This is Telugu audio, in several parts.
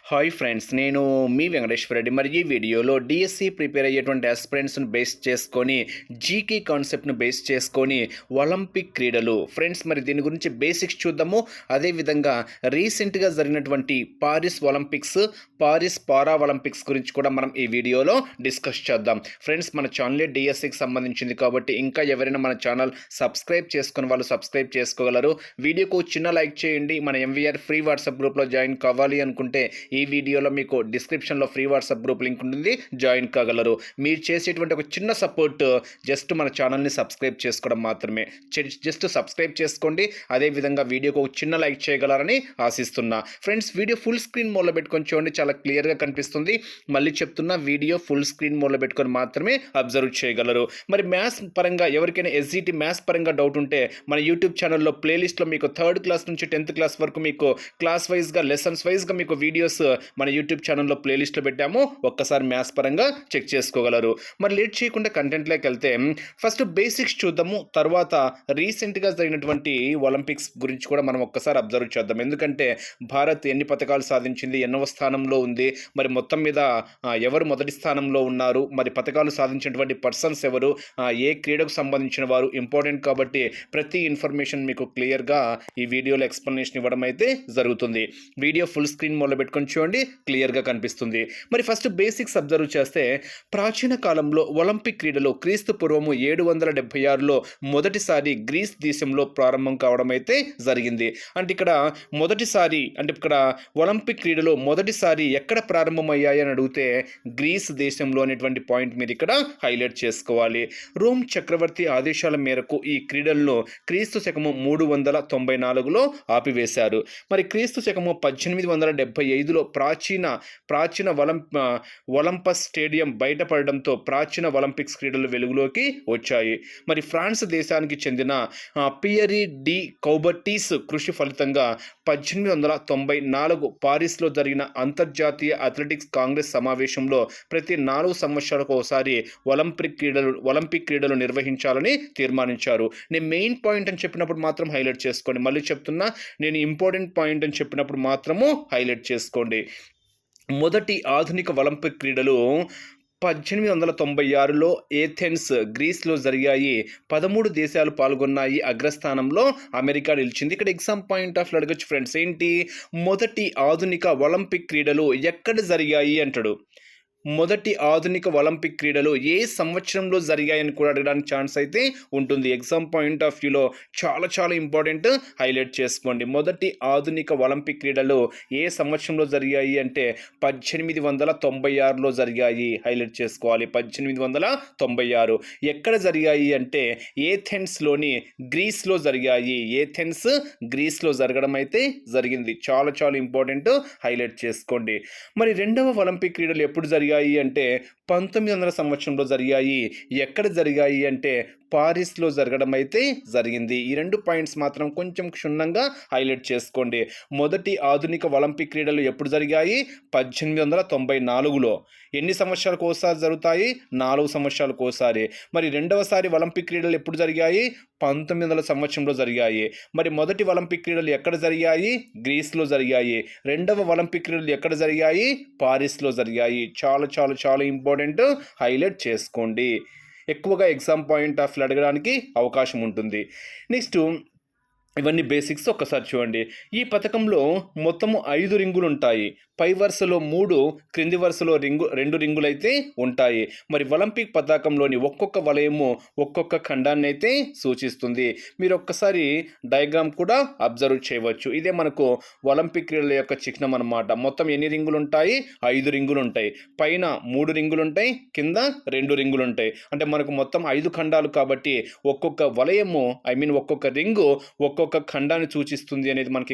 హాయ్ ఫ్రెండ్స్, నేను మీ వెంకటేశ్వర రెడ్డి. మరి ఈ వీడియోలో డిఎస్సి ప్రిపేర్ అయ్యేటువంటి ఆస్పిరెంట్స్ను బేస్ చేసుకొని జీకే కాన్సెప్ట్ను బేస్ చేసుకొని ఒలింపిక్ క్రీడలు ఫ్రెండ్స్, మరి దీని గురించి బేసిక్స్ చూద్దాము. అదేవిధంగా రీసెంట్గా జరిగినటువంటి పారిస్ ఒలింపిక్స్, పారిస్ పారా ఒలింపిక్స్ గురించి కూడా మనం ఈ వీడియోలో డిస్కస్ చేద్దాం. ఫ్రెండ్స్, మన ఛానలే డిఎస్సికి సంబంధించింది కాబట్టి ఇంకా ఎవరైనా మన ఛానల్ సబ్స్క్రైబ్ చేసుకుని వాళ్ళు సబ్స్క్రైబ్ చేసుకోగలరు. వీడియోకు చిన్న లైక్ చేయండి. మన ఎంవీఆర్ ఫ్రీ వాట్సాప్ గ్రూప్లో జాయిన్ కావాలి అనుకుంటే ఈ వీడియోలో మీకు డిస్క్రిప్షన్లో ఫ్రీ వాట్సాప్ గ్రూప్ లింక్ ఉంటుంది, జాయిన్ కాగలరు. మీరు చేసేటువంటి ఒక చిన్న సపోర్ట్ జస్ట్ మన ఛానల్ని సబ్స్క్రైబ్ చేసుకోవడం మాత్రమే. జస్ట్ సబ్స్క్రైబ్ చేసుకోండి. అదేవిధంగా వీడియోకి ఒక చిన్న లైక్ చేయగలరని ఆశిస్తున్నా. ఫ్రెండ్స్, వీడియో ఫుల్ స్క్రీన్ మోడ్లో పెట్టుకొని చూడండి, చాలా క్లియర్గా కనిపిస్తుంది. మళ్ళీ చెప్తున్నా, వీడియో ఫుల్ స్క్రీన్ మోడ్లో పెట్టుకొని మాత్రమే అబ్జర్వ్ చేయగలరు. మరి మ్యాథ్స్ పరంగా ఎవరికైనా ఎస్జిటి మ్యాథ్స్ పరంగా డౌట్ ఉంటే మన యూట్యూబ్ ఛానల్లో ప్లేలిస్ట్లో మీకు 3rd క్లాస్ నుంచి 10th క్లాస్ వరకు మీకు క్లాస్ వైజ్గా లెసన్స్ వైజ్గా మీకు వీడియోస్ మన యూట్యూబ్ ఛానల్లో ప్లేలిస్ట్లో పెట్టాము. ఒక్కసారి మ్యాథ్స్ పరంగా చెక్ చేసుకోగలరు. మరి లేట్ చేయకుండా కంటెంట్లోకి వెళ్తే ఫస్ట్ బేసిక్స్ చూద్దాము. తర్వాత రీసెంట్గా జరిగినటువంటి ఒలింపిక్స్ గురించి కూడా మనం ఒక్కసారి అబ్జర్వ్ చేద్దాం. ఎందుకంటే భారత్ ఎన్ని పథకాలు సాధించింది, ఎన్నవ స్థానంలో ఉంది, మరి మొత్తం మీద ఎవరు మొదటి స్థానంలో ఉన్నారు, మరి పథకాలు సాధించినటువంటి పర్సన్స్ ఎవరు, ఏ క్రీడకు సంబంధించిన వారు, ఇంపార్టెంట్ కాబట్టి ప్రతి ఇన్ఫర్మేషన్ మీకు క్లియర్గా ఈ వీడియోలో ఎక్స్ప్లెనేషన్ ఇవ్వడం అయితే జరుగుతుంది. వీడియో ఫుల్ స్క్రీన్ మోడ్లో పెట్టుకొని చూడండి, క్లియర్గా కనిపిస్తుంది. మరి ఫస్ట్ బేసిక్స్ అబ్జర్వ్ చేస్తే ప్రాచీన కాలంలో ఒలింపిక్ క్రీడలు క్రీస్తు పూర్వము 776లో మొదటిసారి గ్రీస్ దేశంలో ప్రారంభం కావడం అయితే జరిగింది. అంటే ఇక్కడ మొదటిసారి అంటే ఇక్కడ ఒలింపిక్ క్రీడలు మొదటిసారి ఎక్కడ ప్రారంభమయ్యాయి అని అడిగితే గ్రీస్ దేశంలో అనేటువంటి పాయింట్ మీరు ఇక్కడ హైలైట్ చేసుకోవాలి. రోమ్ చక్రవర్తి ఆదేశాల మేరకు ఈ క్రీడలను క్రీస్తు శకము 394లో ఆపివేశారు. మరి క్రీస్తు శకము 1875లో ప్రాచీన ఒలింపస్ స్టేడియం బయటపడడంతో ప్రాచీన ఒలింపిక్స్ క్రీడలు వెలుగులోకి వచ్చాయి. మరి ఫ్రాన్స్ దేశానికి చెందిన పియరీ డి కౌబర్టీస్ కృషి ఫలితంగా 1894 పారిస్లో జరిగిన అంతర్జాతీయ అథ్లెటిక్స్ కాంగ్రెస్ సమావేశంలో ప్రతి 4 సంవత్సరాలకు ఒకసారి ఒలింపిక్ క్రీడలు నిర్వహించాలని తీర్మానించారు. నేను మెయిన్ పాయింట్ అని చెప్పినప్పుడు మాత్రం హైలైట్ చేసుకోండి. మళ్ళీ చెప్తున్నా, నేను ఇంపార్టెంట్ పాయింట్ అని చెప్పినప్పుడు మాత్రము హైలైట్ చేసుకోండి. మొదటి ఆధునిక ఒలింపిక్ క్రీడలు 1896లో ఏథెన్స్ గ్రీస్లో జరిగాయి. 13 దేశాలు పాల్గొన్నాయి. అగ్రస్థానంలో అమెరికా నిలిచింది. ఇక్కడ ఎగ్జామ్ పాయింట్ ఆఫ్ అడగచ్చు ఫ్రెండ్స్, ఏంటి మొదటి ఆధునిక ఒలింపిక్ క్రీడలు ఎక్కడ జరిగాయి అంటాడు. మొదటి ఆధునిక ఒలింపిక్ క్రీడలు ఏ సంవత్సరంలో జరిగాయని కూడా అడగడానికి ఛాన్స్ అయితే ఉంటుంది. ఎగ్జామ్ పాయింట్ ఆఫ్ వ్యూలో చాలా చాలా ఇంపార్టెంట్, హైలైట్ చేసుకోండి. మొదటి ఆధునిక ఒలింపిక్ క్రీడలు ఏ సంవత్సరంలో జరిగాయి అంటే 1896లో జరిగాయి. హైలైట్ చేసుకోవాలి, 1896. ఎక్కడ జరిగాయి అంటే ఏథెన్స్లోని గ్రీస్లో జరిగాయి. ఏథెన్స్ గ్రీస్లో జరగడం అయితే జరిగింది. చాలా చాలా ఇంపార్టెంట్, హైలైట్ చేసుకోండి. మరి రెండవ ఒలింపిక్ క్రీడలు ఎప్పుడు జరిగాయి అంటే 1900 సంవత్సరంలో జరిగాయి. ఎక్కడ జరిగాయి అంటే పారిస్లో జరగడం అయితే జరిగింది. ఈ 2 పాయింట్స్ మాత్రం కొంచెం క్షుణ్ణంగా హైలైట్ చేసుకోండి. మొదటి ఆధునిక ఒలింపిక్ క్రీడలు ఎప్పుడు జరిగాయి? 1894లో. ఎన్ని సంవత్సరాలకు ఒకసారి జరుగుతాయి? 4 సంవత్సరాలకు ఒకసారి. మరి రెండవసారి ఒలింపిక్ క్రీడలు ఎప్పుడు జరిగాయి? 1900 సంవత్సరంలో జరిగాయి. మరి మొదటి ఒలింపిక్ క్రీడలు ఎక్కడ జరిగాయి? గ్రీస్లో జరిగాయి. రెండవ ఒలింపిక్ క్రీడలు ఎక్కడ జరిగాయి? పారిస్లో జరిగాయి. చాలా చాలా చాలా ఇంపార్టెంట్, హైలైట్ చేసుకోండి. ఎక్కువగా ఎగ్జామ్ పాయింట్ ఆఫ్ వ్యూ అడగడానికి అవకాశం ఉంటుంది. నెక్స్ట్, ఇవన్నీ బేసిక్స్ ఒక్కసారి చూడండి. ఈ పథకంలో మొత్తము 5 రింగులు ఉంటాయి. పై వరుసలో 3, క్రింది వరుసలో 2 రింగులు అయితే ఉంటాయి. మరి ఒలింపిక్ పతాకంలోని ఒక్కొక్క వలయము ఒక్కొక్క ఖండాన్ని అయితే సూచిస్తుంది. మీరు ఒక్కసారి డయాగ్రామ్ కూడా అబ్జర్వ్ చేయవచ్చు. ఇదే మనకు ఒలింపిక్ క్రీడల యొక్క చిహ్నం అన్నమాట. మొత్తం ఎన్ని రింగులు ఉంటాయి? 5 రింగులు ఉంటాయి. పైన 3 రింగులు ఉంటాయి, కింద 2 రింగులు ఉంటాయి. అంటే మనకు మొత్తం 5 ఖండాలు కాబట్టి ఒక్కొక్క వలయము ఒక్కొక్క రింగు ఒక్కొక్క ఖండాన్ని సూచిస్తుంది అనేది మనకి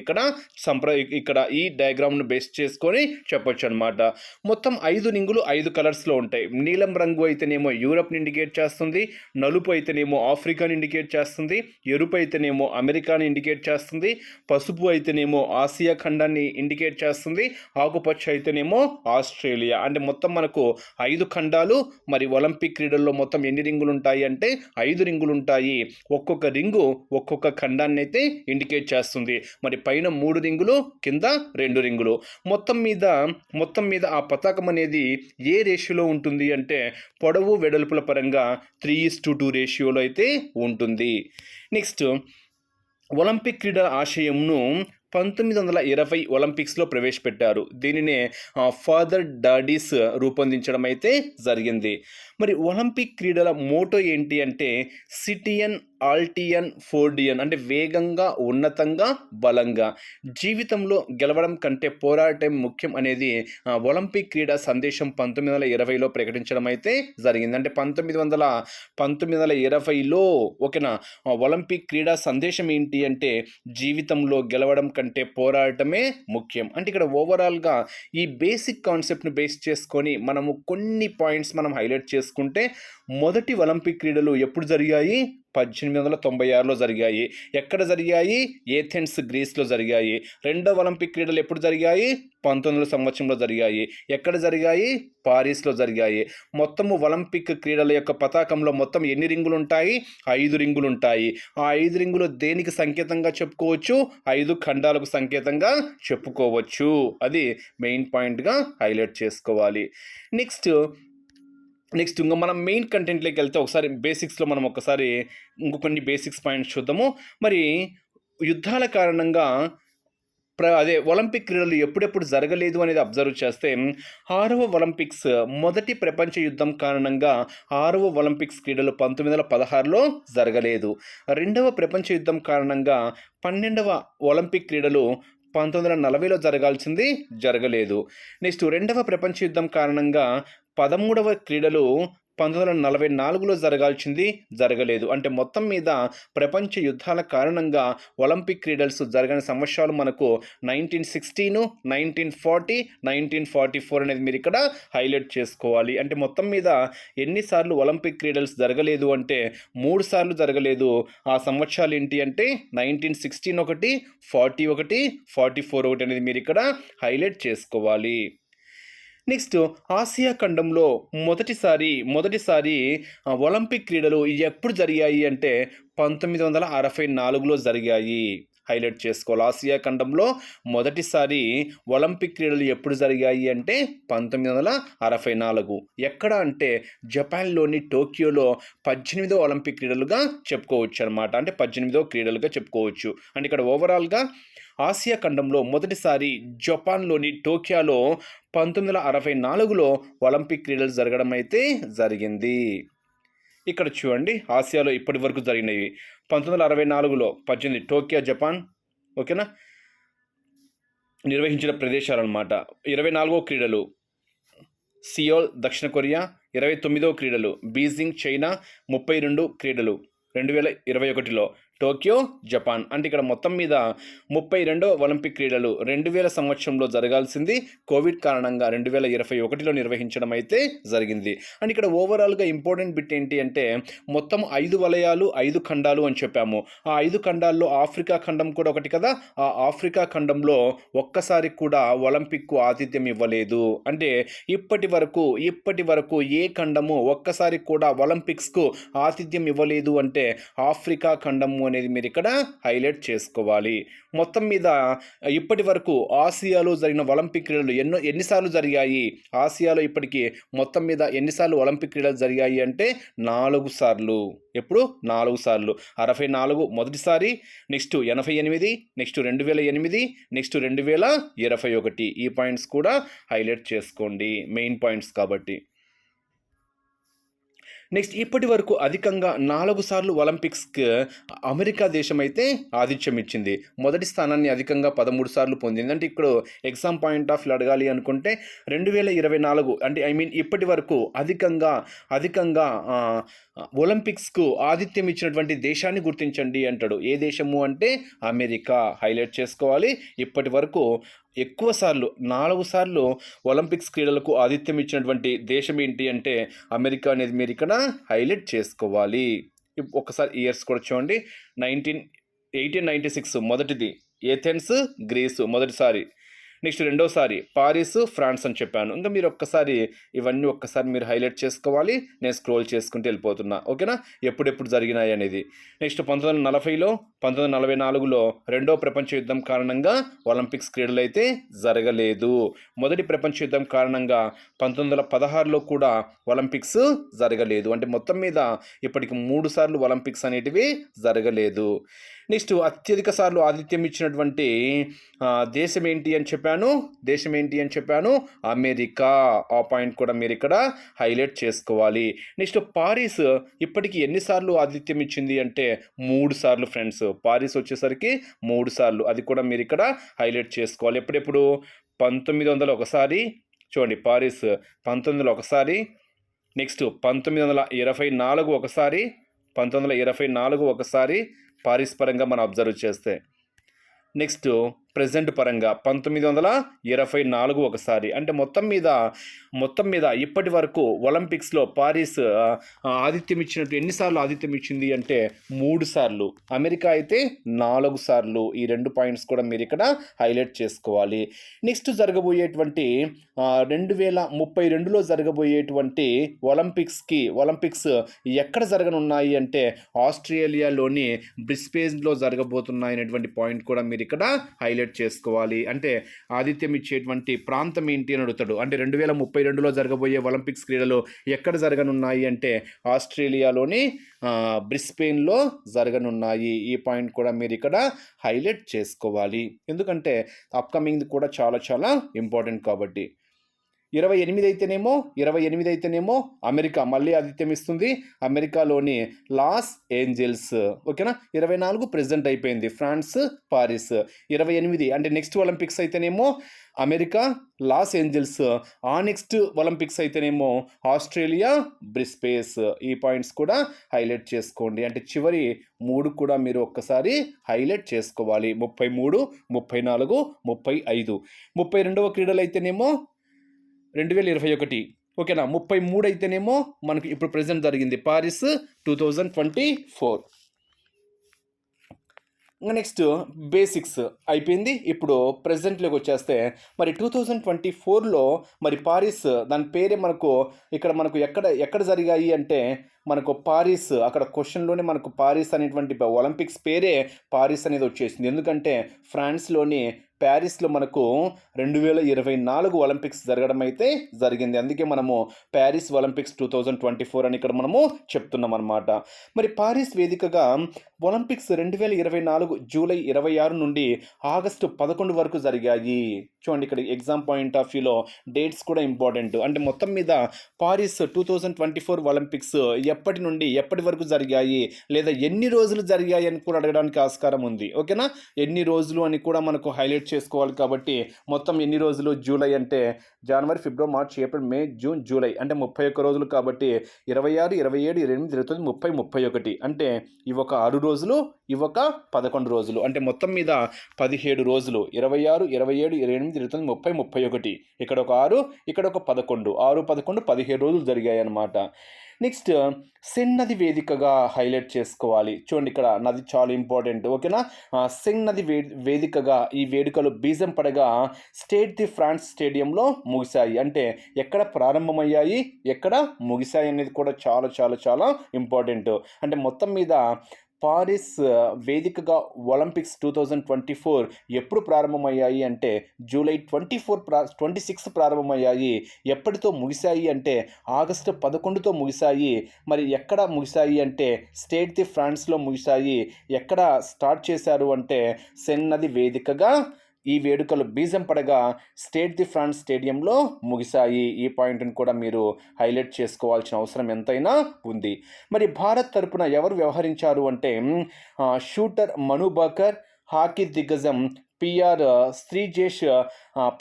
ఇక్కడ ఈ డయాగ్రామ్ను బేస్ చేసుకొని చెప్పొచ్చు అనమాట. మొత్తం 5 రింగులు 5 కలర్స్లో ఉంటాయి. నీలం రంగు అయితేనేమో యూరప్ని ఇండికేట్ చేస్తుంది, నలుపు అయితేనేమో ఆఫ్రికాని ఇండికేట్ చేస్తుంది, ఎరుపు అయితేనేమో అమెరికాని ఇండికేట్ చేస్తుంది, పసుపు అయితేనేమో ఆసియా ఖండాన్ని ఇండికేట్ చేస్తుంది, ఆకుపచ్చ అయితేనేమో ఆస్ట్రేలియా. అంటే మొత్తం మనకు 5 ఖండాలు. మరి ఒలింపిక్ క్రీడల్లో మొత్తం ఎన్ని రింగులు ఉంటాయి అంటే 5 రింగులు ఉంటాయి. ఒక్కొక్క రింగు ఒక్కొక్క ఖండాన్ని అయితే అయితే ఇండికేట్ చేస్తుంది. మరి పైన 3 రింగులు, కింద 2 రింగులు. మొత్తం మీద ఆ పతాకం అనేది ఏ రేషియోలో ఉంటుంది అంటే పొడవు వెడల్పుల పరంగా 3:2 రేషియోలో అయితే ఉంటుంది. నెక్స్ట్, ఒలింపిక్ క్రీడల ఆశయంను 1920 ఒలింపిక్స్లో ప్రవేశపెట్టారు. దీనినే ఫాదర్ డాడీస్ రూపొందించడం అయితే జరిగింది. మరి ఒలింపిక్ క్రీడల మోటో ఏంటి అంటే సిటియన్, ఆల్టియన్, ఫోర్డియన్ అంటే వేగంగా, ఉన్నతంగా, బలంగా. జీవితంలో గెలవడం కంటే పోరాటం ముఖ్యం అనేది ఒలింపిక్ క్రీడా సందేశం 1920లో ప్రకటించడం అయితే జరిగింది. అంటే 1920లో ఓకేనా, ఒలింపిక్ క్రీడా సందేశం ఏంటి అంటే జీవితంలో గెలవడం కంటే పోరాటమే ముఖ్యం. అంటే ఇక్కడ ఓవరాల్గా ఈ బేసిక్ కాన్సెప్ట్ని బేస్ చేసుకొని మనము కొన్ని పాయింట్స్ మనం హైలైట్ చేసుకుంటే, మొదటి ఒలింపిక్ క్రీడలు ఎప్పుడు జరిగాయి? 1896లో జరిగాయి. ఎక్కడ జరిగాయి? ఏథెన్స్, గ్రీస్లో జరిగాయి. రెండవ ఒలింపిక్ క్రీడలు ఎప్పుడు జరిగాయి? 1900 సంవత్సరంలో జరిగాయి. ఎక్కడ జరిగాయి? పారిస్లో జరిగాయి. మొత్తము ఒలింపిక్ క్రీడల యొక్క పతాకంలో మొత్తం ఎన్ని రింగులు ఉంటాయి? 5 రింగులు ఉంటాయి. ఆ 5 రింగులు దేనికి సంకేతంగా చెప్పుకోవచ్చు? 5 ఖండాలకు సంకేతంగా చెప్పుకోవచ్చు. అది మెయిన్ పాయింట్గా హైలైట్ చేసుకోవాలి. నెక్స్ట్ ఇంకా మనం మెయిన్ కంటెంట్లోకి వెళ్తే ఒకసారి బేసిక్స్లో మనం ఒకసారి ఇంకొన్ని బేసిక్స్ పాయింట్స్ చూద్దాము. మరి యుద్ధాల కారణంగా ఒలింపిక్ క్రీడలు ఎప్పుడెప్పుడు జరగలేదు అనేది అబ్జర్వ్ చేస్తే 6వ ఒలింపిక్స్, మొదటి ప్రపంచ యుద్ధం కారణంగా 6వ ఒలింపిక్స్ క్రీడలు 1916లో జరగలేదు. రెండవ ప్రపంచ యుద్ధం కారణంగా 12వ ఒలింపిక్ క్రీడలు 1940లో జరగాల్సింది జరగలేదు. నెక్స్ట్, రెండవ ప్రపంచ యుద్ధం కారణంగా 13వ క్రీడలు 1944లో జరగాల్సింది జరగలేదు. అంటే మొత్తం మీద ప్రపంచ యుద్ధాల కారణంగా ఒలింపిక్ క్రీడల్స్ జరగని సంవత్సరాలు మనకు 1916, 1940, 1944 అనేది మీరు ఇక్కడ హైలైట్ చేసుకోవాలి. అంటే మొత్తం మీద ఎన్నిసార్లు ఒలింపిక్ క్రీడల్స్ జరగలేదు అంటే 3 సార్లు జరగలేదు. ఆ సంవత్సరాలు ఏంటి అంటే 1916 ఒకటి, 40 ఒకటి, 44 ఒకటి అనేది మీరు ఇక్కడ హైలైట్ చేసుకోవాలి. నెక్స్ట్, ఆసియా ఖండంలో మొదటిసారి ఒలింపిక్ క్రీడలు ఎప్పుడు జరిగాయి అంటే 1964లో జరిగాయి. హైలైట్ చేసుకోవాలి. ఆసియా ఖండంలో మొదటిసారి ఒలింపిక్ క్రీడలు ఎప్పుడు జరిగాయి అంటే 1964. ఎక్కడ అంటే జపాన్లోని టోక్యోలో 18వ ఒలింపిక్ క్రీడలుగా చెప్పుకోవచ్చు అనమాట. అంటే 18వ క్రీడలుగా చెప్పుకోవచ్చు. అంటే ఇక్కడ ఓవరాల్గా ఆసియా ఖండంలో మొదటిసారి జపాన్లోని టోక్యోలో 1964లో ఒలింపిక్ క్రీడలు జరగడం అయితే జరిగింది. ఇక్కడ చూడండి, ఆసియాలో ఇప్పటి వరకు జరిగినవి 1964లో 18 టోక్యో, జపాన్ ఓకేనా నిర్వహించిన ప్రదేశాలు అనమాట. 24వ క్రీడలు సియోల్, దక్షిణ కొరియా. 29వ క్రీడలు బీజింగ్, చైనా. 32 క్రీడలు 2021లో టోక్యో, జపాన్. అంటే ఇక్కడ మొత్తం మీద 32వ ఒలింపిక్ క్రీడలు 2000 సంవత్సరంలో జరగాల్సింది కోవిడ్ కారణంగా 2021లో నిర్వహించడం అయితే జరిగింది. అండ్ ఇక్కడ ఓవరాల్గా ఇంపార్టెంట్ బిట్ ఏంటి అంటే మొత్తం 5 వలయాలు, 5 ఖండాలు అని చెప్పాము. ఆ 5 ఖండాల్లో ఆఫ్రికా ఖండం కూడా ఒకటి కదా. ఆ ఆఫ్రికా ఖండంలో ఒక్కసారి కూడా ఒలింపిక్కు ఆతిథ్యం ఇవ్వలేదు. అంటే ఇప్పటి వరకు ఏ ఖండము ఒక్కసారి కూడా ఒలింపిక్స్కు ఆతిథ్యం ఇవ్వలేదు అంటే ఆఫ్రికా ఖండము అనేది మీరు ఇక్కడ హైలైట్ చేసుకోవాలి. మొత్తం మీద ఇప్పటి వరకు ఆసియాలో జరిగిన ఒలింపిక్ క్రీడలు ఎన్నిసార్లు జరిగాయి? ఆసియాలో ఇప్పటికీ మొత్తం మీద ఎన్నిసార్లు ఒలింపిక్ క్రీడలు జరిగాయి అంటే 4 సార్లు. ఎప్పుడు? 4 సార్లు. 64 మొదటిసారి, నెక్స్ట్ 88, నెక్స్ట్ 2008, నెక్స్ట్ 2021. ఈ పాయింట్స్ కూడా హైలైట్ చేసుకోండి, మెయిన్ పాయింట్స్ కాబట్టి. నెక్స్ట్, ఇప్పటి వరకు అధికంగా 4 సార్లు ఒలింపిక్స్కి అమెరికా దేశం అయితే ఆతిథ్యం ఇచ్చింది. మొదటి స్థానాన్ని అధికంగా 13 సార్లు పొందింది. అంటే ఇక్కడ ఎగ్జామ్ పాయింట్ ఆఫ్ వ్యూ అడగాలి అనుకుంటే 2024 అంటే ఇప్పటి వరకు అధికంగా ఒలింపిక్స్కు ఆతిథ్యం ఇచ్చినటువంటి దేశాన్ని గుర్తించండి అంటాడు. ఏ దేశము అంటే అమెరికా. హైలైట్ చేసుకోవాలి. ఇప్పటి వరకు ఎక్కువ సార్లు 4 సార్లు ఒలింపిక్స్ క్రీడలకు ఆతిథ్యం ఇచ్చినటువంటి దేశం ఏంటి అంటే అమెరికా అనేది మీరు ఇక్కడ హైలైట్ చేసుకోవాలి. ఒకసారి ఇయర్స్ కూడా చూడండి. 1896 మొదటిది ఏథెన్స్, గ్రీసు మొదటిసారి. నెక్స్ట్ రెండోసారి పారిస్ ఫ్రాన్స్ అని చెప్పాను. ఇంకా మీరు ఇవన్నీ ఒక్కసారి మీరు హైలైట్ చేసుకోవాలి. నేను స్క్రోల్ చేసుకుంటూ వెళ్ళిపోతున్నా. ఓకేనా, ఎప్పుడెప్పుడు జరిగినాయి అనేది. నెక్స్ట్ 1940లో 1944లో రెండో ప్రపంచ యుద్ధం కారణంగా ఒలింపిక్స్ క్రీడలు అయితే జరగలేదు. మొదటి ప్రపంచ యుద్ధం కారణంగా 1916లో కూడా ఒలింపిక్స్ జరగలేదు. అంటే మొత్తం మీద ఇప్పటికి 3 సార్లు ఒలింపిక్స్ అనేటివి జరగలేదు. నెక్స్ట్ అత్యధిక సార్లు ఆతిథ్యం ఇచ్చినటువంటి దేశం ఏంటి అని చెప్పాను అమెరికా. ఆ పాయింట్ కూడా మీరు ఇక్కడ హైలైట్ చేసుకోవాలి. నెక్స్ట్ పారిస్ ఇప్పటికి ఎన్నిసార్లు ఆతిథ్యం ఇచ్చింది అంటే 3 సార్లు ఫ్రెండ్స్. పారిస్ వచ్చేసరికి 3 సార్లు, అది కూడా మీరు ఇక్కడ హైలైట్ చేసుకోవాలి. ఎప్పుడెప్పుడు 1900 ఒకసారి చూడండి, పారిస్ 1900 ఒకసారి. నెక్స్ట్ 1924 ఒకసారి, 1924 ఒకసారి పారిస్ పరంగా మనం అబ్జర్వ్ చేస్తే. నెక్స్ట్ ప్రెజెంట్ పరంగా 1924 ఒకసారి. అంటే మొత్తం మీద ఇప్పటి వరకు ఒలింపిక్స్లో పారిస్ ఆతిథ్యం ఇచ్చినట్టు ఎన్నిసార్లు ఆతిథ్యం ఇచ్చింది అంటే 3 సార్లు. అమెరికా అయితే 4 సార్లు. ఈ 2 పాయింట్స్ కూడా మీరు ఇక్కడ హైలైట్ చేసుకోవాలి. నెక్స్ట్ జరగబోయేటువంటి 2032లో జరగబోయేటువంటి ఒలింపిక్స్ ఎక్కడ జరగనున్నాయి అంటే ఆస్ట్రేలియాలోని బ్రిస్బేన్లో జరగబోతున్నాయి అనేటువంటి పాయింట్ కూడా మీరు ఇక్కడ హైలైట్ చేసుకోవాలి. అంటే ఆతిథ్యం ఇచ్చేటువంటి ప్రాంతం ఏంటి అని అడుగుతాడు. అంటే 2032లో జరగబోయే ఒలింపిక్స్ క్రీడలు ఎక్కడ జరగనున్నాయి అంటే ఆస్ట్రేలియాలోని బ్రిస్బేన్లో జరగనున్నాయి. ఈ పాయింట్ కూడా మీరు ఇక్కడ హైలైట్ చేసుకోవాలి. ఎందుకంటే అప్కమింగ్ కూడా చాలా చాలా ఇంపార్టెంట్ కాబట్టి. 28 అయితేనేమో అమెరికా మళ్ళీ ఆతిథ్యం ఇస్తుంది. అమెరికాలోని లాస్ ఏంజల్స్. ఓకేనా, 24 ప్రెజెంట్ అయిపోయింది, ఫ్రాన్స్ పారిస్. 28 అంటే నెక్స్ట్ ఒలింపిక్స్ అయితేనేమో అమెరికా లాస్ ఏంజల్స్. ఆ నెక్స్ట్ ఒలింపిక్స్ అయితేనేమో ఆస్ట్రేలియా బ్రిస్బేన్. ఈ పాయింట్స్ కూడా హైలైట్ చేసుకోండి. అంటే చివరి 3 కూడా మీరు ఒక్కసారి హైలైట్ చేసుకోవాలి. 33, 34, 35. 32వ క్రీడలు అయితేనేమో 2021. ఓకేనా, 33 అయితేనేమో మనకు ఇప్పుడు ప్రెజెంట్ జరిగింది పారిస్ 2024. ఇంకా నెక్స్ట్ బేసిక్స్ అయిపోయింది. ఇప్పుడు ప్రెజెంట్లోకి వచ్చేస్తే మరి 2024లో మరి పారిస్ దాని పేరే మనకు ఎక్కడ జరిగాయి అంటే మనకు పారిస్, అక్కడ క్వశ్చన్లోనే మనకు పారిస్ అనేటువంటి ఒలింపిక్స్ పేరే పారిస్ అనేది వచ్చేసింది. ఎందుకంటే ఫ్రాన్స్లోని ప్యారిస్లో మనకు 2024 ఒలింపిక్స్ జరగడం అయితే జరిగింది. అందుకే మనము ప్యారిస్ ఒలింపిక్స్ 2024 అని ఇక్కడ మనము చెప్తున్నాం అనమాట. మరి పారిస్ వేదికగా ఒలింపిక్స్ 2024 జూలై 26 నుండి ఆగస్టు 11 వరకు జరిగాయి. చూడండి, ఇక్కడ ఎగ్జామ్ పాయింట్ ఆఫ్ వ్యూలో డేట్స్ కూడా ఇంపార్టెంట్. అంటే మొత్తం మీద పారిస్ 2024 ఒలింపిక్స్ ఎప్పటి నుండి ఎప్పటి వరకు జరిగాయి, లేదా ఎన్ని రోజులు జరిగాయి అని కూడా అడగడానికి ఆస్కారం ఉంది. ఓకేనా, ఎన్ని రోజులు అని కూడా మనకు హైలైట్ చేసుకోవాలి. కాబట్టి మొత్తం ఎన్ని రోజులు, జూలై అంటే జనవరి, ఫిబ్రవరి, మార్చ్, ఏప్రిల్, మే, జూన్, జూలై అంటే 31 రోజులు. కాబట్టి 26, 27, 28, 29, 30, 31 అంటే ఇవొక 6 రోజులు, ఇవొక 11 రోజులు. అంటే మొత్తం మీద 17 రోజులు. 26, 27, 28, 29, 30, 31. ఇక్కడ ఒక 6, ఇక్కడ ఒక 11. 6, 11, 17 రోజులు జరిగాయి అన్నమాట. నెక్స్ట్ సెన్ నది వేదికగా హైలైట్ చేసుకోవాలి. చూడండి, ఇక్కడ నది చాలా ఇంపార్టెంట్. ఓకేనా, సెన్ నది వేదికగా ఈ వేడుకలు బీజం పడగా స్టేడ్ ది ఫ్రాన్స్ స్టేడియంలో ముగిశాయి. అంటే ఎక్కడ ప్రారంభమయ్యాయి, ఎక్కడ ముగిశాయి అనేది కూడా చాలా చాలా చాలా ఇంపార్టెంట్. అంటే మొత్తం మీద పారిస్ వేదికగా ఒలింపిక్స్ 2024 ఎప్పుడు ప్రారంభమయ్యాయి అంటే జూలై 26 ప్రారంభమయ్యాయి. ఎప్పటితో ముగిశాయి అంటే ఆగస్టు 11తో ముగిశాయి. మరి ఎక్కడ ముగిశాయి అంటే స్టేడ్ ది ఫ్రాన్స్లో ముగిశాయి. ఎక్కడ స్టార్ట్ చేశారు అంటే సెన్ నది వేదికగా ఈ వేడుకలు బీజం పడగా స్టేడ్ ది ఫ్రాన్స్ స్టేడియంలో ముగిశాయి. ఈ పాయింట్ని కూడా మీరు హైలైట్ చేసుకోవాల్సిన అవసరం ఎంతైనా ఉంది. మరి భారత్ తరపున ఎవరు వ్యవహరించారు అంటే షూటర్ మను బాకర్, హాకీ దిగ్గజం పిఆర్ శ్రీజేష్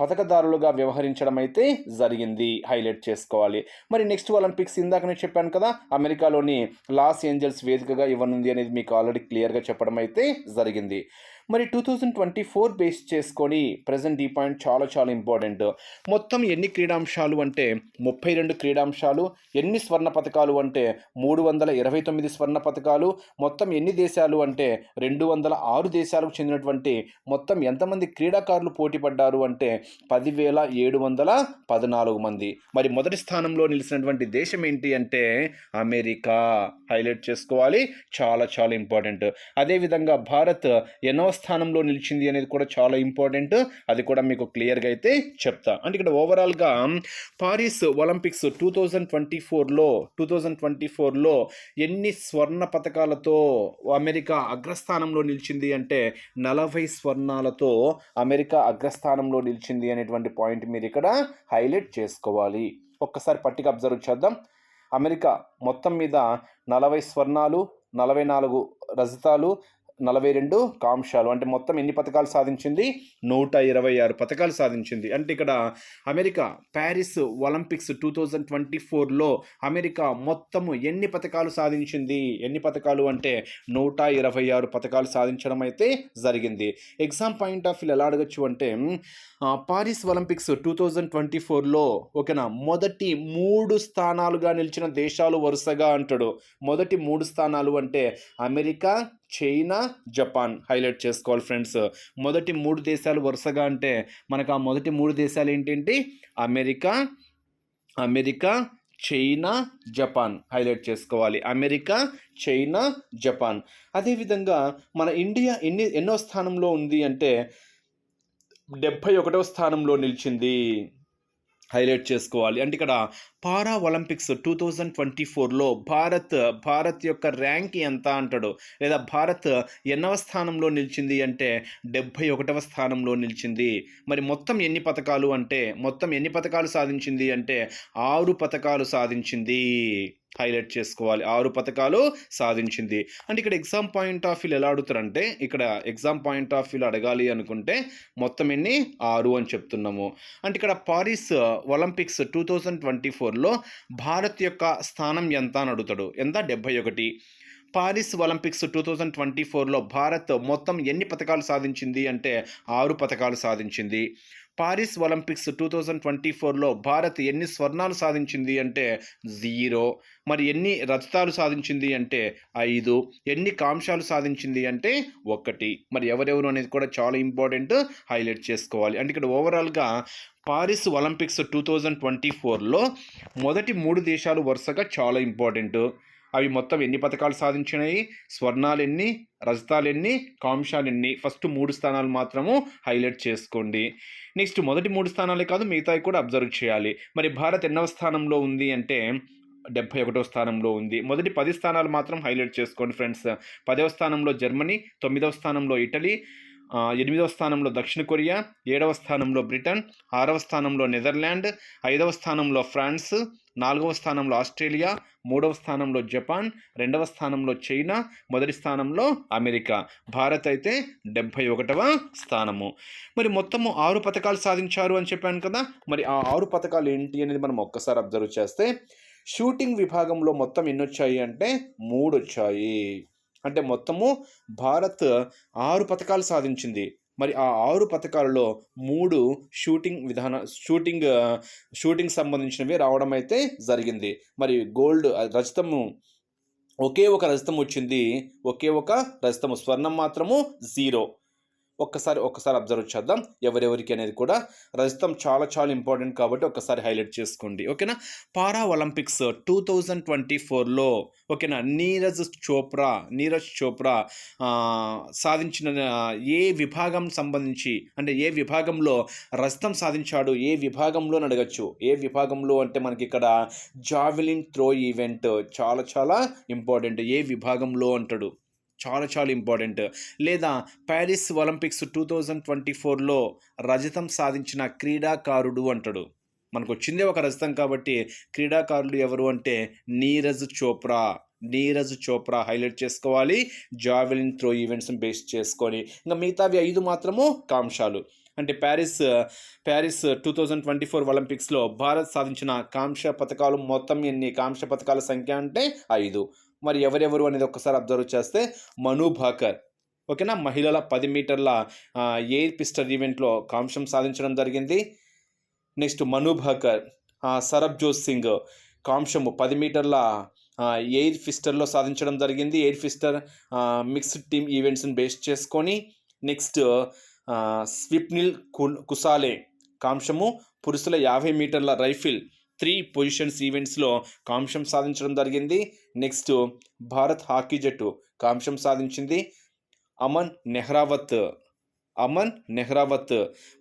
పథకదారులుగా వ్యవహరించడం అయితే జరిగింది. హైలైట్ చేసుకోవాలి. మరి నెక్స్ట్ ఒలింపిక్స్ ఇందాకనే చెప్పాను కదా, అమెరికాలోని లాస్ ఏంజల్స్ వేదికగా ఇవ్వనుంది అనేది మీకు ఆల్రెడీ క్లియర్గా చెప్పడం అయితే జరిగింది. మరి 2024 బేస్ చేసుకొని ప్రజెంట్ ఈ పాయింట్ చాలా చాలా ఇంపార్టెంట్. మొత్తం ఎన్ని క్రీడాంశాలు అంటే 32 క్రీడాంశాలు. ఎన్ని స్వర్ణ పతకాలు అంటే 329 స్వర్ణ పతకాలు. మొత్తం ఎన్ని దేశాలు అంటే 206 దేశాలకు చెందినటువంటి మొత్తం ఎంతమంది క్రీడాకారులు పోటీ పడ్డారు అంటే 10,714 మంది. మరి మొదటి స్థానంలో నిలిచినటువంటి దేశం ఏంటి అంటే అమెరికా. హైలైట్ చేసుకోవాలి, చాలా చాలా ఇంపార్టెంట్. అదేవిధంగా భారత్ ఎన్నో స్థానంలో నిలిచింది అనేది కూడా చాలా ఇంపార్టెంట్. అది కూడా మీకు క్లియర్గా అయితే చెప్తా. అంటే ఇక్కడ ఓవరాల్గా పారిస్ ఒలింపిక్స్ 2024లో ఎన్ని స్వర్ణ పతకాలతో అమెరికా అగ్రస్థానంలో నిలిచింది అంటే 40 స్వర్ణాలతో అమెరికా అగ్రస్థానంలో నిలిచింది అనేటువంటి పాయింట్ మీరు ఇక్కడ హైలైట్ చేసుకోవాలి. ఒక్కసారి పట్టిక అబ్జర్వ్ చేద్దాం. అమెరికా మొత్తం మీద 40 స్వర్ణాలు, 44 రజతాలు, 42 కాంశాలు, అంటే మొత్తం ఎన్ని పతకాలు సాధించింది? 126 పతకాలు సాధించింది. అంటే ఇక్కడ అమెరికా ప్యారిస్ ఒలింపిక్స్ 2024లో అమెరికా మొత్తము ఎన్ని పతకాలు సాధించింది? ఎన్ని పతకాలు అంటే 126 పతకాలు సాధించడం అయితే జరిగింది. ఎగ్జామ్ పాయింట్ ఆఫ్ వ్యూ ఎలా అడగచ్చు అంటే పారిస్ ఒలింపిక్స్ 2024లో ఓకేనా మొదటి 3 స్థానాలుగా నిలిచిన దేశాలు వరుసగా అంటాడు. మొదటి 3 స్థానాలు అంటే అమెరికా, చైనా, జపాన్. హైలైట్ చేసుకోవాలి ఫ్రెండ్స్. మొదటి 3 దేశాలు వరుసగా అంటే మనకు ఆ మొదటి 3 దేశాలు ఏంటంటే అమెరికా, చైనా, జపాన్. హైలైట్ చేసుకోవాలి, అమెరికా, చైనా, జపాన్. అదేవిధంగా మన ఇండియా ఎన్నో స్థానంలో ఉంది అంటే 71వ స్థానంలో నిలిచింది. హైలైట్ చేసుకోవాలి. అంటే ఇక్కడ పారా ఒలింపిక్స్ 2024లో భారత్ యొక్క ర్యాంక్ ఎంత అంటాడు, లేదా భారత్ ఎన్నవ స్థానంలో నిలిచింది అంటే 71వ స్థానంలో నిలిచింది. మరి మొత్తం ఎన్ని పతకాలు సాధించింది అంటే 6 పతకాలు సాధించింది. హైలైట్ చేసుకోవాలి, 6 పతకాలు సాధించింది. అంటే ఇక్కడ ఎగ్జామ్ పాయింట్ ఆఫ్ వ్యూ ఎలా అడుగుతారంటే ఇక్కడ ఎగ్జామ్ పాయింట్ ఆఫ్ వ్యూ అడగాలి అనుకుంటే మొత్తం ఎన్ని 6 అని చెప్తున్నాము. అంటే ఇక్కడ పారిస్ ఒలింపిక్స్ 2024లో భారత్ యొక్క స్థానం ఎంత అని అడుగుతాడు. ఎంత? 71. పారిస్ ఒలింపిక్స్ 2024లో భారత్ మొత్తం ఎన్ని పతకాలు సాధించింది అంటే 6 పతకాలు సాధించింది. పారిస్ ఒలింపిక్స్ 2024లో భారత్ ఎన్ని స్వర్ణాలు సాధించింది అంటే 0. మరి ఎన్ని రజతాలు సాధించింది అంటే 5. ఎన్ని కాంశాలు సాధించింది అంటే 1. మరి ఎవరెవరు అనేది కూడా చాలా ఇంపార్టెంట్, హైలైట్ చేసుకోవాలి. అంటే ఇక్కడ ఓవరాల్గా పారిస్ ఒలింపిక్స్ 2024లో మొదటి 3 దేశాలు వరుసగా చాలా ఇంపార్టెంట్. అవి మొత్తం ఎన్ని పతకాలు సాధించినాయి, స్వర్ణాలు ఎన్ని, రజతాలు ఎన్ని, కాంశాలు ఎన్ని. ఫస్ట్ 3 స్థానాలు మాత్రము హైలైట్ చేసుకోండి. నెక్స్ట్ మొదటి 3 స్థానాలే కాదు మిగతావి కూడా అబ్జర్వ్ చేయాలి. మరి భారత్ ఎన్నవ స్థానంలో ఉంది అంటే 71వ స్థానంలో ఉంది. మొదటి 10 స్థానాలు మాత్రం హైలైట్ చేసుకోండి ఫ్రెండ్స్. 10వ స్థానంలో జర్మనీ, 9వ స్థానంలో ఇటలీ, 8వ స్థానంలో దక్షిణ కొరియా, 7వ స్థానంలో బ్రిటన్, 6వ స్థానంలో నెదర్లాండ్, 5వ స్థానంలో ఫ్రాన్స్, 4వ స్థానంలో ఆస్ట్రేలియా, 3వ స్థానంలో జపాన్, 2వ స్థానంలో చైనా, మొదటి స్థానంలో అమెరికా. భారత్ అయితే 71వ స్థానము. మరి మొత్తము 6 పతకాలు సాధించారు అని చెప్పాను కదా. మరి ఆ 6 పతకాలు ఏంటి అనేది మనం ఒక్కసారి అబ్జర్వ్ చేస్తే షూటింగ్ విభాగంలో మొత్తం ఎన్ని వచ్చాయి అంటే 3 వచ్చాయి. అంటే మొత్తము భారత్ 6 పతకాలు సాధించింది. మరి ఆ 6 పతకాలలో 3 షూటింగ్ సంబంధించినవి రావడం అయితే జరిగింది. మరి గోల్డ్ రజతము ఒకే ఒక రజతం వచ్చింది, స్వర్ణం మాత్రము 0. ఒక్కసారి అబ్జర్వ్ చేద్దాం ఎవరెవరికి అనేది కూడా. రజతం చాలా చాలా ఇంపార్టెంట్ కాబట్టి ఒక్కసారి హైలైట్ చేసుకోండి, ఓకేనా. పారా ఒలింపిక్స్ 2024లో ఓకేనా నీరజ్ చోప్రా సాధించిన ఏ విభాగం సంబంధించి, అంటే ఏ విభాగంలో రజతం సాధించాడు, ఏ విభాగంలో అడగచ్చు. ఏ విభాగంలో అంటే మనకి ఇక్కడ జావెలిన్ త్రో ఈవెంట్ చాలా చాలా ఇంపార్టెంట్. ఏ విభాగంలో అంటాడు, చాలా చాలా ఇంపార్టెంట్. లేదా ప్యారిస్ ఒలింపిక్స్ 2024లో రజతం సాధించిన క్రీడాకారుడు అంటాడు. మనకు వచ్చిందే ఒక రజతం కాబట్టి క్రీడాకారులు ఎవరు అంటే నీరజ్ చోప్రా. హైలైట్ చేసుకోవాలి, జావెలిన్ త్రో ఈవెంట్స్ బేస్ చేసుకొని. ఇంకా మిగతావి 5 మాత్రము కాంశాలు. అంటే ప్యారిస్ 2024 ఒలింపిక్స్లో భారత్ సాధించిన కాంశ పథకాలు మొత్తం ఎన్ని? కాంశ పథకాల సంఖ్య అంటే 5. మరి ఎవరెవరు అనేది ఒక్కసారి అబ్జర్వ్ చేస్తే మను భాకర్, ఓకేనా. మహిళల 10 మీటర్ల ఎయిర్ పిస్టల్ ఈవెంట్లో కాంస్యం సాధించడం జరిగింది. నెక్స్ట్ మను భాకర్, సరబ్జోత్ సింగ్ కాంస్యము 10 మీటర్ల ఎయిర్ ఫిస్టర్లో సాధించడం జరిగింది. ఎయిర్ ఫిస్టర్ మిక్స్డ్ టీమ్ ఈవెంట్స్ని బేస్ చేసుకొని. నెక్స్ట్ స్విప్నిల్ కుసాలే కాంస్యము పురుషుల 50 మీటర్ల రైఫిల్ 3 పొజిషన్స్ ఈవెంట్స్లో కాంస్యం సాధించడం జరిగింది. నెక్స్ట్ భారత్ హాకీ జట్టు కాంస్యం సాధించింది. అమన్ నెహ్రావత్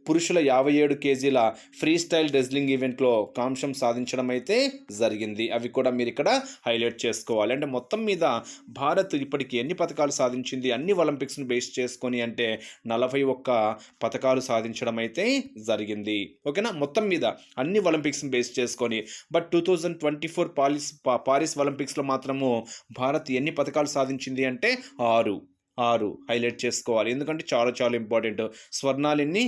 పురుషుల 57 కేజీల ఫ్రీ స్టైల్ రెజ్లింగ్ ఈవెంట్లో కాంస్యం సాధించడం అయితే జరిగింది. అవి కూడా మీరు ఇక్కడ హైలైట్ చేసుకోవాలి. అంటే మొత్తం మీద భారత్ ఇప్పటికి ఎన్ని పథకాలు సాధించింది అన్ని ఒలింపిక్స్ను బేస్ చేసుకొని అంటే 41 పథకాలు సాధించడం అయితే జరిగింది. ఓకేనా. మొత్తం మీద అన్ని ఒలింపిక్స్ని బేస్ చేసుకొని. బట్ 2024 పారిస్ ఒలింపిక్స్లో మాత్రము భారత్ ఎన్ని పథకాలు సాధించింది అంటే 6 హైలైట్ చేసుకోవాలి. ఎందుకంటే చాలా చాలా ఇంపార్టెంట్. స్వర్ణాలెన్ని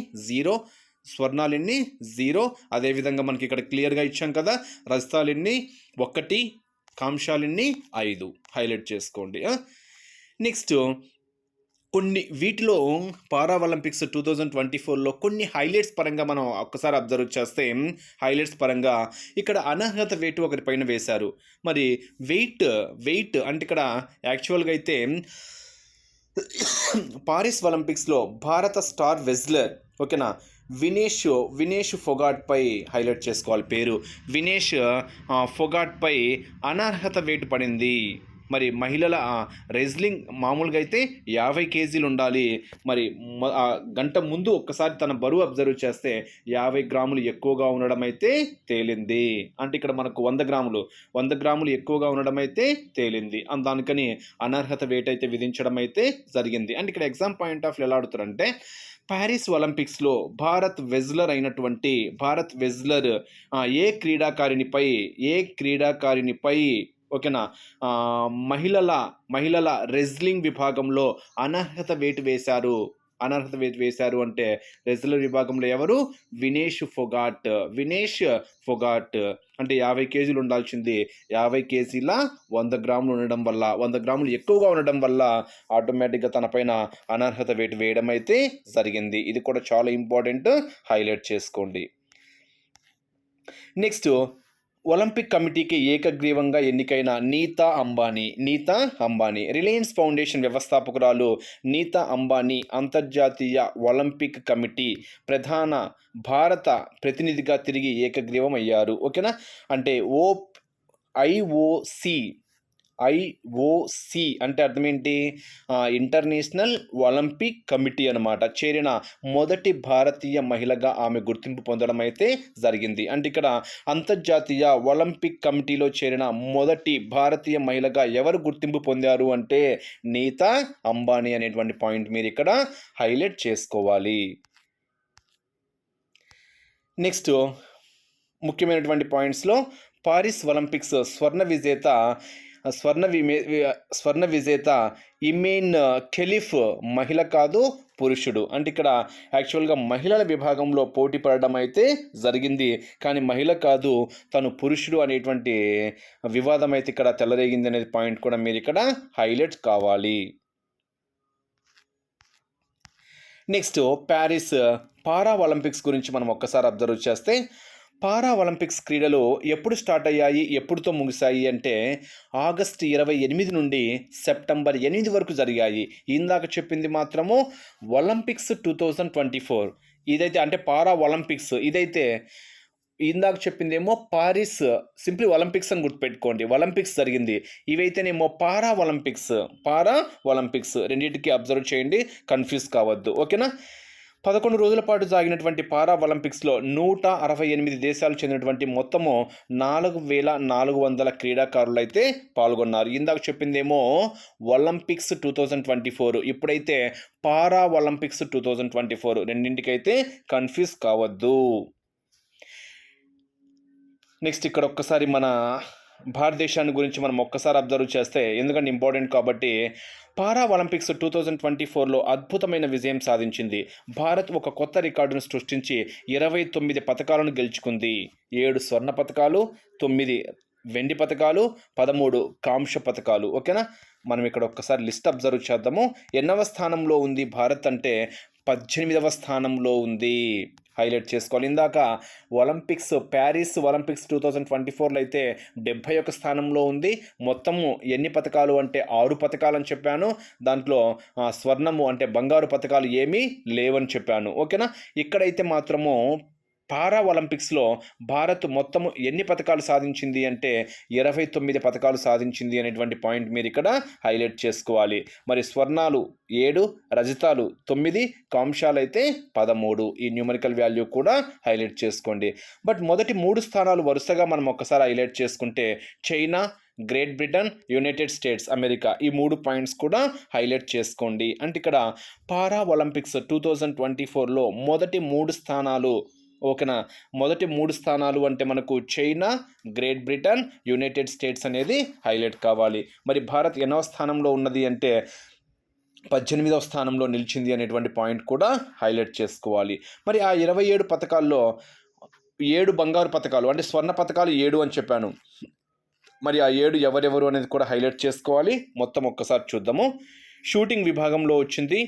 0, అదేవిధంగా మనకి ఇక్కడ క్లియర్గా ఇచ్చాం కదా. రజతాలెన్ని 1, కాంస్యాలెన్ని 5 హైలైట్ చేసుకోండి. నెక్స్ట్ కొన్ని వీటిలో పారా ఒలింపిక్స్ 2024లో కొన్ని హైలైట్స్ పరంగా మనం ఒక్కసారి అబ్జర్వ్ చేస్తే హైలైట్స్ పరంగా ఇక్కడ అనర్హత వెయిట్ ఒకరి పైన వేశారు. మరి వెయిట్ అంటే ఇక్కడ యాక్చువల్గా అయితే పారిస్ ఒలింపిక్స్లో భారత స్టార్ వెజ్లర్ ఓకేనా వినేష్ ఫొగాట్పై హైలైట్ చేసుకోవాలి. పేరు వినేష్ ఫొగాట్పై అనర్హత వేటు పడింది. మరి మహిళల రెజ్లింగ్ మామూలుగా అయితే 50 కేజీలు ఉండాలి. మరి గంట ముందు ఒక్కసారి తన బరువు అబ్జర్వ్ చేస్తే 50 గ్రాములు ఎక్కువగా ఉండడం అయితే తేలింది. అంటే ఇక్కడ మనకు 100 గ్రాములు ఎక్కువగా ఉండడం అయితే తేలింది. దానికని అనర్హత వేట్ అయితే విధించడం అయితే జరిగింది. అంటే ఇక్కడ ఎగ్జామ్ పాయింట్ ఆఫ్ ఎలా అడుగుతారంటే పారిస్ ఒలింపిక్స్లో భారత్ వెజ్లర్ ఏ క్రీడాకారిణిపై ఓకేనా మహిళల రెజ్లింగ్ విభాగంలో అనర్హత వేటు వేశారు అంటే రెజ్లర్ విభాగంలో ఎవరు? వినేష్ ఫొగాట్ అంటే 50 కేజీలు ఉండాల్సింది 50 కేజీల 100 గ్రాములు ఉండడం వల్ల 100 గ్రాములు ఎక్కువగా ఉండడం వల్ల ఆటోమేటిక్గా తన పైన అనర్హత వేటు వేయడం అయితే జరిగింది. ఇది కూడా చాలా ఇంపార్టెంట్, హైలైట్ చేసుకోండి. నెక్స్ట్ ఒలింపిక్ కమిటీకి ఏకగ్రీవంగా ఎన్నికైన నీతా అంబానీ రిలయన్స్ ఫౌండేషన్ వ్యవస్థాపకురాలు నీతా అంబానీ అంతర్జాతీయ ఒలింపిక్ కమిటీ ప్రధాన భారత ప్రతినిధిగా తిరిగి ఏకగ్రీవం అయ్యారు. ఓకేనా. అంటే ఐఓసి అంటే అర్థం ఏంటి? ఇంటర్నేషనల్ ఒలింపిక్ కమిటీ అనమాట. చేరిన మొదటి భారతీయ మహిళగా ఆమె గుర్తింపు పొందడం అయితే జరిగింది. అంటే ఇక్కడ అంతర్జాతీయ ఒలింపిక్ కమిటీలో చేరిన మొదటి భారతీయ మహిళగా ఎవరు గుర్తింపు పొందారు అంటే నీతా అంబానీ అనేటువంటి పాయింట్ మీరు ఇక్కడ హైలైట్ చేసుకోవాలి. నెక్స్ట్ ముఖ్యమైనటువంటి పాయింట్స్లో పారిస్ ఒలింపిక్స్ స్వర్ణ విజేత ఇమేన్ ఖలీఫ్ మహిళ కాదు పురుషుడు. అంటే ఇక్కడ యాక్చువల్గా మహిళల విభాగంలో పోటీ పడడం అయితే జరిగింది, కానీ మహిళ కాదు తను పురుషుడు అనేటువంటి వివాదం అయితే ఇక్కడ తెల్లరేగింది అనేది పాయింట్ కూడా మీరు ఇక్కడ హైలైట్ కావాలి. నెక్స్ట్ ప్యారిస్ పారా ఒలింపిక్స్ గురించి మనం ఒక్కసారి అబ్జర్వ్ చేస్తే పారా ఒలింపిక్స్ క్రీడలు ఎప్పుడు స్టార్ట్ అయ్యాయి, ఎప్పుడుతో ముగిశాయి అంటే ఆగస్టు 28 నుండి సెప్టెంబర్ 8 వరకు జరిగాయి. ఇందాక చెప్పింది మాత్రము ఒలింపిక్స్ 2024 ఇదైతే అంటే పారా ఒలింపిక్స్, ఇదైతే ఇందాక చెప్పిందేమో పారిస్ సింప్లీ ఒలింపిక్స్ అని గుర్తుపెట్టుకోండి. ఒలింపిక్స్ జరిగింది. ఇవైతేనేమో పారా ఒలింపిక్స్ రెండింటికి అబ్జర్వ్ చేయండి, కన్ఫ్యూజ్ కావద్దు. ఓకేనా. 11 రోజుల పాటు సాగినటువంటి పారా ఒలింపిక్స్లో 168 దేశాలు చెందినటువంటి మొత్తము 4400 క్రీడాకారులు అయితే పాల్గొన్నారు. ఇందాక చెప్పిందేమో ఒలింపిక్స్ 2024, ఇప్పుడైతే పారా ఒలింపిక్స్ 2024 రెండింటికైతే కన్ఫ్యూజ్ కావద్దు. నెక్స్ట్ ఇక్కడ ఒక్కసారి మన భారతదేశాన్ని గురించి మనం ఒక్కసారి అబ్జర్వ్ చేస్తే, ఎందుకంటే ఇంపార్టెంట్ కాబట్టి, పారా ఒలింపిక్స్ 2024లో అద్భుతమైన విజయం సాధించింది. భారత్ ఒక కొత్త రికార్డును సృష్టించి 29 పథకాలను గెలుచుకుంది. 7 స్వర్ణ పథకాలు, 9 వెండి పథకాలు, 13 కాంస్య పథకాలు. ఓకేనా. మనం ఇక్కడ ఒక్కసారి లిస్ట్ అబ్జర్వ్ చేద్దాము. ఎన్నవ స్థానంలో ఉంది భారత్ అంటే 18వ స్థానంలో ఉంది. హైలైట్ చేసుకోవాలి. ఇందాక ప్యారిస్ ఒలింపిక్స్ 2024లో అయితే 71 స్థానంలో ఉంది. మొత్తము ఎన్ని పథకాలు అంటే 6 పథకాలు అని చెప్పాను. దాంట్లో స్వర్ణము అంటే బంగారు పథకాలు ఏమీ లేవని చెప్పాను. ఓకేనా. ఇక్కడైతే మాత్రము పారా ఒలింపిక్స్లో భారత్ మొత్తము ఎన్ని పథకాలు సాధించింది అంటే 29 పథకాలు సాధించింది అనేటువంటి పాయింట్ మీరు ఇక్కడ హైలైట్ చేసుకోవాలి. మరి స్వర్ణాలు 7, రజతాలు 9, కాంస్యాలు అయితే 13. ఈ న్యూమరికల్ వాల్యూ కూడా హైలైట్ చేసుకోండి. బట్ మొదటి 3 స్థానాలు వరుసగా మనం ఒక్కసారి హైలైట్ చేసుకుంటే China, great Britain, United states America, ఈ 3 పాయింట్స్ కూడా హైలైట్ చేసుకోండి. అంటే ఇక్కడ పారా ఒలింపిక్స్ 2024లో మొదటి 3 స్థానాలు, ఓకేనా. మొదటి 3 స్థానాలు అంటే మనకు China, great Britain, United states అనేది హైలైట్ కావాలి. మరి భారత్ ఎన్నవ స్థానంలో ఉన్నది అంటే 18వ స్థానంలో నిలిచింది అనేటువంటి పాయింట్ కూడా హైలైట్ చేసుకోవాలి. మరి ఆ 27 పథకాల్లో 7 బంగారు పథకాలు అంటే స్వర్ణ పథకాలు 7 అని చెప్పాను. మరి ఆ 7 ఎవరెవరు అనేది కూడా హైలైట్ చేసుకోవాలి. మొత్తం ఒక్కసారి చూద్దాము. షూటింగ్ విభాగంలో వచ్చింది.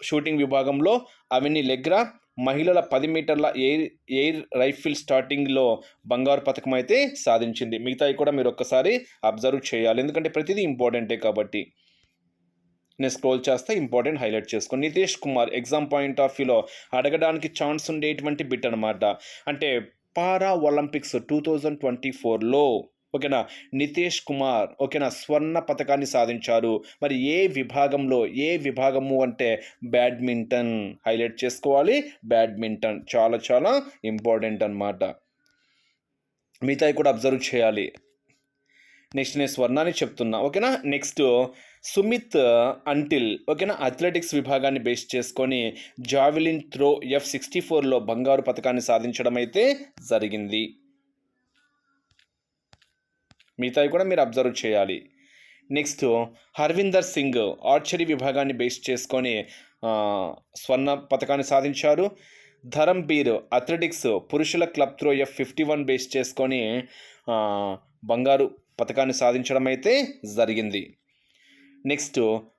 షూటింగ్ విభాగంలో అవని లెగ్రా మహిళల 10 మీటర్ల ఎయిర్ రైఫిల్ స్టార్టింగ్లో బంగారు పథకం అయితే సాధించింది. మిగతాయి కూడా మీరు ఒక్కసారి అబ్జర్వ్ చేయాలి, ఎందుకంటే ప్రతిదీ ఇంపార్టెంటే కాబట్టి. నేను స్క్రోల్ చేస్తే ఇంపార్టెంట్ హైలైట్ చేసుకోండి. Nitish Kumar exam point of వ్యూలో అడగడానికి ఛాన్స్ ఉండేటువంటి బిట్ అనమాట. అంటే పారా ఒలింపిక్స్ 2024లో ఓకేనా నితీష్ కుమార్ ఓకేనా స్వర్ణ పథకాన్ని సాధించారు. మరి ఏ విభాగము అంటే బ్యాడ్మింటన్. హైలైట్ చేసుకోవాలి, బ్యాడ్మింటన్ చాలా చాలా ఇంపార్టెంట్ అన్నమాట. మిగతాయి కూడా అబ్జర్వ్ చేయాలి. నెక్స్ట్ నేను స్వర్ణాన్ని చెప్తున్నా, ఓకేనా. నెక్స్ట్ సుమిత్ అంటిల్, ఓకేనా, అథ్లెటిక్స్ విభాగాన్ని బేస్ చేసుకొని జావెలిన్ త్రో F64లో బంగారు పథకాన్ని సాధించడం అయితే జరిగింది. మిగతాయి కూడా మీరు అబ్జర్వ్ చేయాలి. నెక్స్ట్ హర్విందర్ సింగ్ ఆర్చరీ విభాగాన్ని బేస్ చేసుకొని స్వర్ణ పథకాన్ని సాధించారు. ధరంబీర్ అథ్లెటిక్స్ పురుషుల క్లబ్ త్రో F51 బేస్ చేసుకొని బంగారు పథకాన్ని సాధించడం అయితే జరిగింది. నెక్స్ట్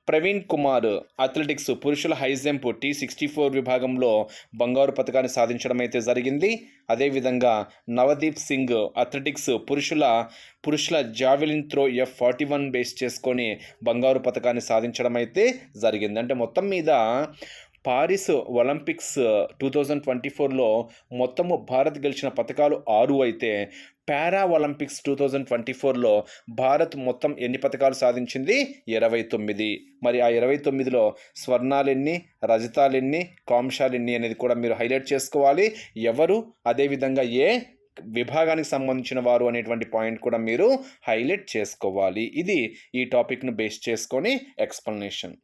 ప్రవీణ్ కుమార్ అథ్లెటిక్స్ పురుషుల హై జంప్ T64 విభాగంలో బంగారు పథకాన్ని సాధించడం అయితే జరిగింది. అదేవిధంగా నవదీప్ సింగ్ అథ్లెటిక్స్ పురుషుల జావెలిన్ త్రో F41 బేస్ చేసుకొని బంగారు పథకాన్ని సాధించడం అయితే జరిగింది. అంటే మొత్తం మీద పారిస్ ఒలింపిక్స్ 2024లో మొత్తము భారత్ గెలిచిన పథకాలు 6 అయితే పారా ఒలింపిక్స్ 2024లో భారత్ మొత్తం ఎన్ని పథకాలు సాధించింది? 29. మరి ఆ 29లో స్వర్ణాలెన్ని, రజతాలెన్ని, కాంస్యాలెన్ని అనేది కూడా మీరు హైలైట్ చేసుకోవాలి. ఎవరు, అదేవిధంగా ఏ విభాగానికి సంబంధించిన వారు అనేటువంటి పాయింట్ కూడా మీరు హైలైట్ చేసుకోవాలి. ఇది ఈ టాపిక్ను బేస్ చేసుకొని ఎక్స్ప్లెనేషన్.